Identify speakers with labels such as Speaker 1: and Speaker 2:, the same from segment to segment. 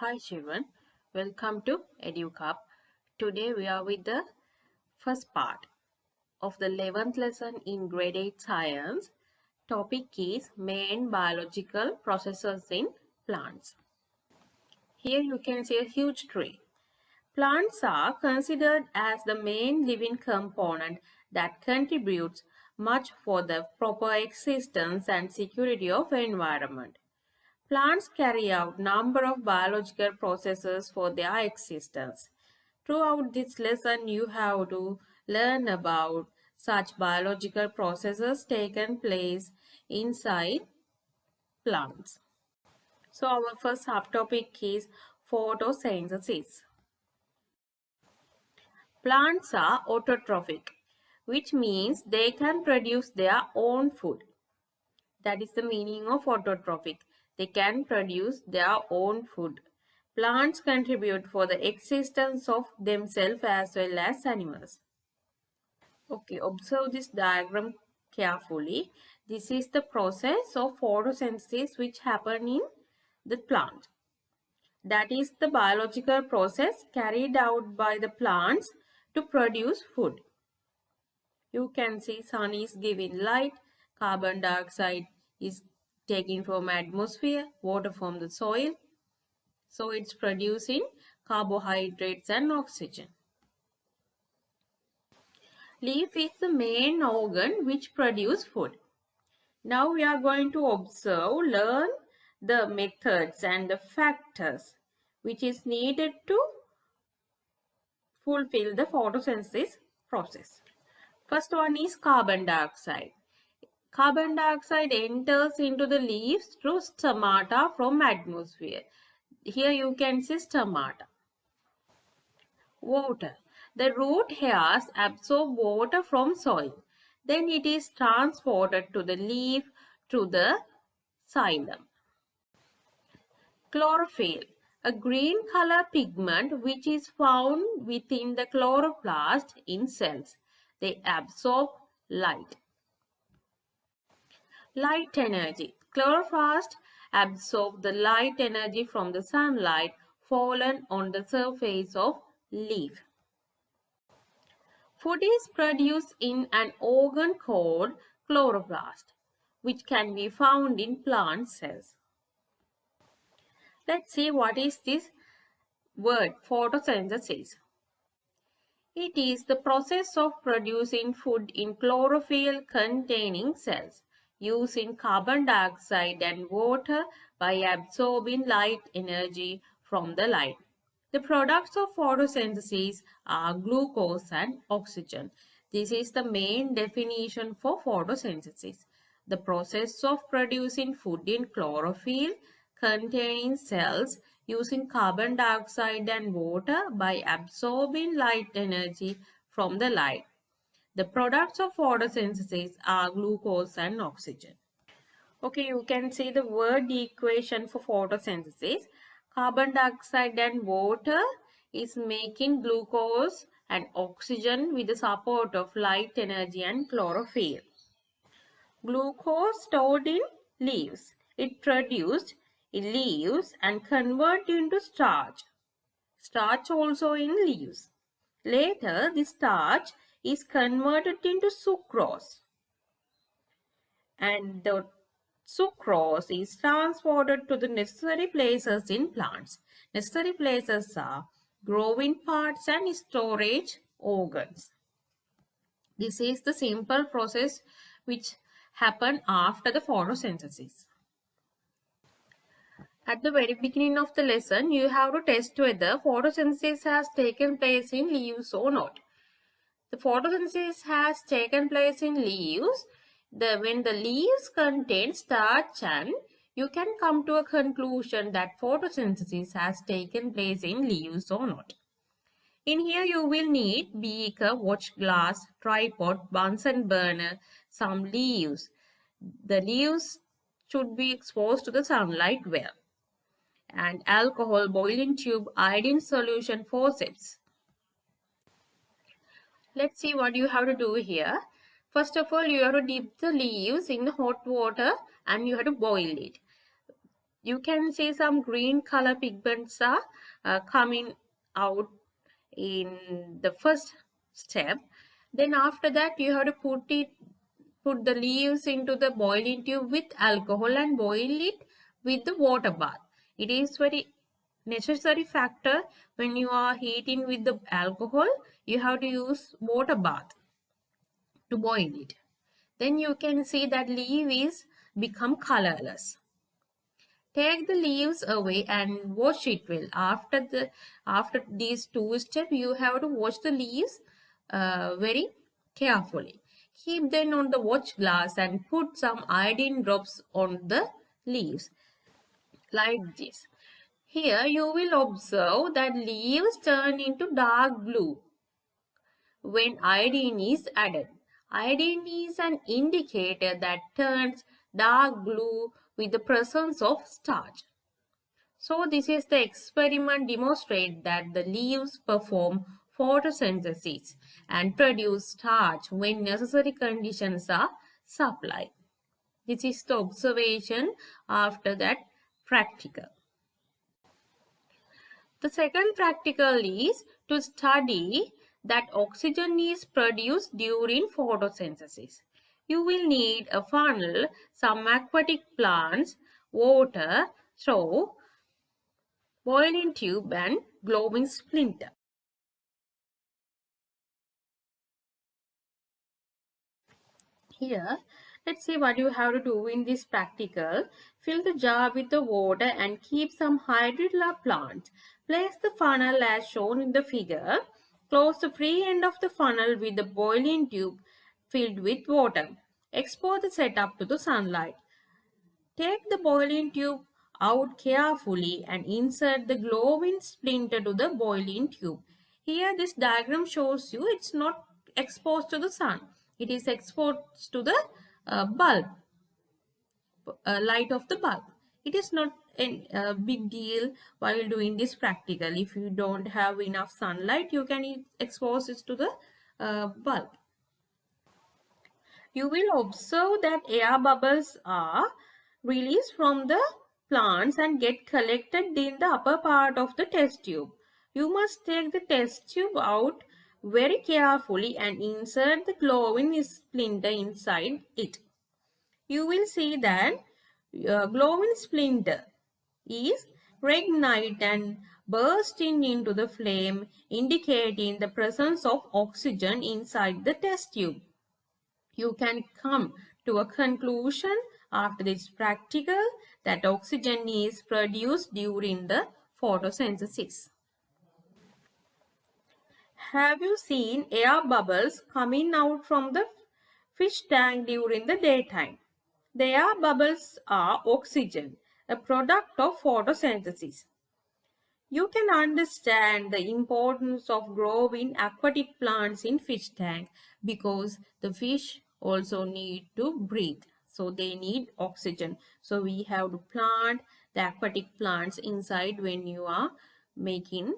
Speaker 1: Hi children, welcome to EduCup. Today we are with the first part of the 11th lesson in grade 8 science. Topic is main biological processes in plants. Here you can see a huge tree. Plants are considered as the main living component that contributes much for the proper existence and security of environment. Plants carry out number of biological processes for their existence. Throughout this lesson, you have to learn about such biological processes taken place inside plants. So our first subtopic is photosynthesis. Plants are autotrophic, which means they can produce their own food. That is the meaning of autotrophic. They can produce their own food. Plants contribute for the existence of themselves as well as animals. Okay, observe this diagram carefully. This is the process of photosynthesis which happen in the plant. That is the biological process carried out by the plants to produce food. You can see sun is giving light, carbon dioxide is taken from atmosphere, water from the soil. So it's producing carbohydrates and oxygen. Leaf is the main organ which produce food. Now we are going to learn the methods and the factors which is needed to fulfill the photosynthesis process. First one is carbon dioxide. Carbon dioxide enters into the leaves through stomata from atmosphere. Here you can see stomata. Water. The root hairs absorb water from soil. Then it is transported to the leaf through the xylem. Chlorophyll. A green color pigment which is found within the chloroplast in cells. They absorb light. Light energy. Chloroplast absorb the light energy from the sunlight fallen on the surface of leaf. Food is produced in an organ called chloroplast, which can be found in plant cells. Let's see what is this word photosynthesis. It is the process of producing food in chlorophyll containing cells using carbon dioxide and water by absorbing light energy from the light. The products of photosynthesis are glucose and oxygen. This is the main definition for photosynthesis. The process of producing food in chlorophyll containing cells using carbon dioxide and water by absorbing light energy from the light. The products of photosynthesis are glucose and oxygen. Okay, you can see the word equation for photosynthesis. Carbon dioxide and water is making glucose and oxygen with the support of light energy and chlorophyll. Glucose stored in leaves. It produced in leaves and converted into starch. Starch also in leaves. Later, the starch is converted into sucrose. And the sucrose is transported to the necessary places in plants. Necessary places are growing parts and storage organs. This is the simple process which happen after the photosynthesis. At the very beginning of the lesson, you have to test whether photosynthesis has taken place in leaves or not. The photosynthesis has taken place in leaves. When the leaves contain starch, and you can come to a conclusion that photosynthesis has taken place in leaves or not. In here you will need beaker, watch glass, tripod, Bunsen burner, some leaves. The leaves should be exposed to the sunlight well. And alcohol, boiling tube, iodine solution, forceps. Let's see what you have to do here. First of all, you have to dip the leaves in the hot water and you have to boil it. You can see some green color pigments are coming out in the first step. Then after that you have to put the leaves into the boiling tube with alcohol and boil it with the water bath. It is very necessary factor. When you are heating with the alcohol, you have to use water bath to boil it. Then you can see that leaf is become colorless. Take the leaves away and wash it well. After these two steps, you have to wash the leaves very carefully. Keep them on the watch glass and put some iodine drops on the leaves like this. Here you will observe that leaves turn into dark blue when iodine is added. Iodine is an indicator that turns dark blue with the presence of starch. So this is the experiment demonstrate that the leaves perform photosynthesis and produce starch when necessary conditions are supplied. This is the observation, after that practical. The second practical is to study that oxygen is produced during photosynthesis. You will need a funnel, some aquatic plants, water, through boiling tube and glowing splinter. Here, let's see what you have to do in this practical. Fill the jar with the water and keep some hydrilla plants. Place the funnel as shown in the figure. Close the free end of the funnel with the boiling tube filled with water. Expose the setup to the sunlight. Take the boiling tube out carefully and insert the glowing splinter to the boiling tube. Here this diagram shows you it's not exposed to the sun. It is exposed to the bulb, light of the bulb. It is not a big deal while doing this practical. If you don't have enough sunlight, you can expose it to the bulb. You will observe that air bubbles are released from the plants and get collected in the upper part of the test tube. You must take the test tube out very carefully and insert the glowing splinter inside it. You will see that glowing splinter is reignite and bursting into the flame, indicating the presence of oxygen inside the test tube. You can come to a conclusion after this practical that oxygen is produced during the photosynthesis. Have you seen air bubbles coming out from the fish tank during the daytime? The air bubbles are oxygen, a product of photosynthesis. You can understand the importance of growing aquatic plants in fish tank because the fish also need to breathe. So they need oxygen. So we have to plant the aquatic plants inside when you are making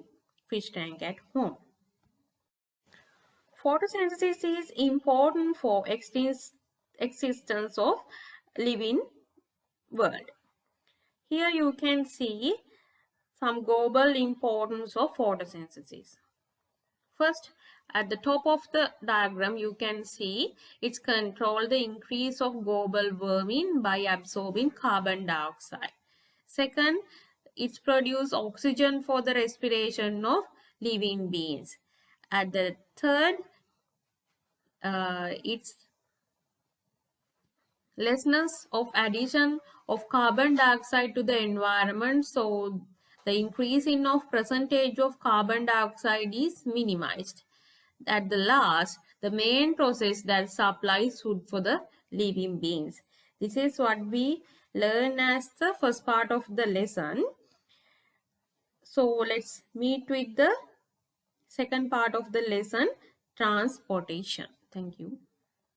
Speaker 1: fish tank at home. Photosynthesis is important for existence of living world. Here you can see some global importance of photosynthesis. First, at the top of the diagram, you can see it's control the increase of global warming by absorbing carbon dioxide. Second, it's produce oxygen for the respiration of living beings. At the third, it's lessness of addition of carbon dioxide to the environment, so the increase in of percentage of carbon dioxide is minimized. At the last, the main process that supplies food for the living beings. This is what we learn as the first part of the lesson. So let's meet with the second part of the lesson, transportation. Thank you.